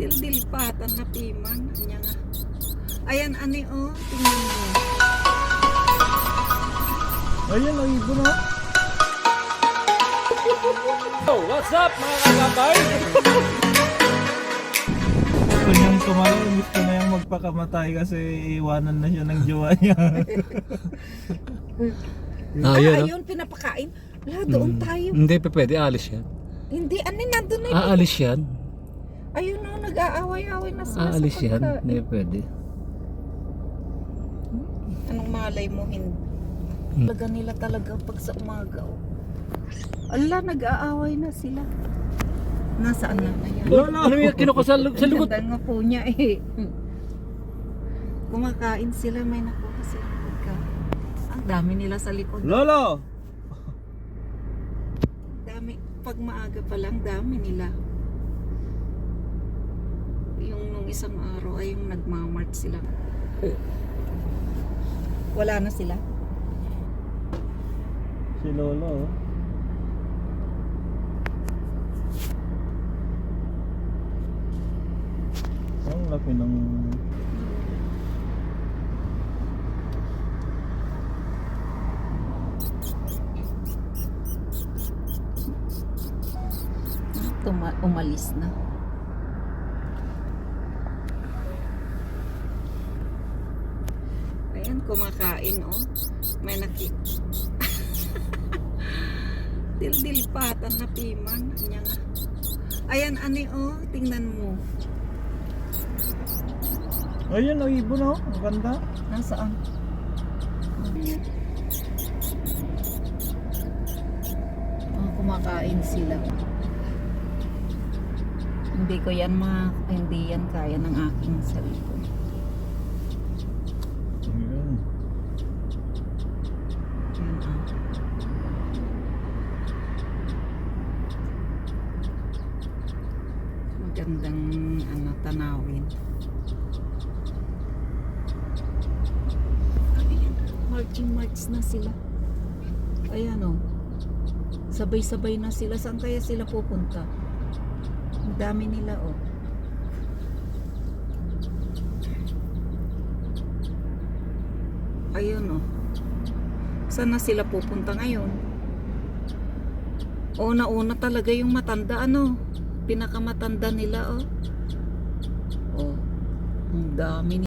Dildilpatan na piman. Anya nga. Ayan, ani oh. Tingnan mo. Ayan, ang ibon oh. Oh, what's up mga kagabay? Gusto niyang tumalo, gusto na niyang magpakamatay kasi iwanan na siya ng jowa niya. Ayun, oh. Ayun, pinapakain. Wala, doon tayo. Hindi pa pwede, alis yan. Hindi, ani, nandun na yun. Aalis yan. Ayun oh, nag-aaway-aaway na sila Aalis sa yan. pagkain. Hindi pwede. Anong malay mo, hindi? Talaga nila talaga pag sa umaga. Oh. Ala, nag-aaway na sila. Nasaan na yan? Ano yung kinukasal sa lugot? Ganda nga po niya eh. Kumakain sila, may nakuha sila pagkain. Ang dami nila sa likod. Lolo! Dami, pag maaga pa lang, dami nila. Yung nung isang araw ay yung nagmamarch sila. Wala na sila. Si Lolo oh. Ang laki ng... Umalis na. Ayan, kumakain oh. May Dildilpatan na piman. Anya nga. Ayan, ani oh. Tingnan mo. Ayan, ang ibon oh. Ang ganda. Nasaan? Oh, kumakain sila. Hindi ko yan hindi yan kaya ng aking cellphone. Ayan. Ayan, ah. Magandang tanawin. Ayan, march na sila. Ayan oh. Sabay-sabay na sila. Saan kaya sila pupunta? Ang dami nila oh. Ayun oh. Saan na sila pupunta ngayon? Una-una talaga yung matanda ano. Pinakamatanda nila oh. Oh. Ang dami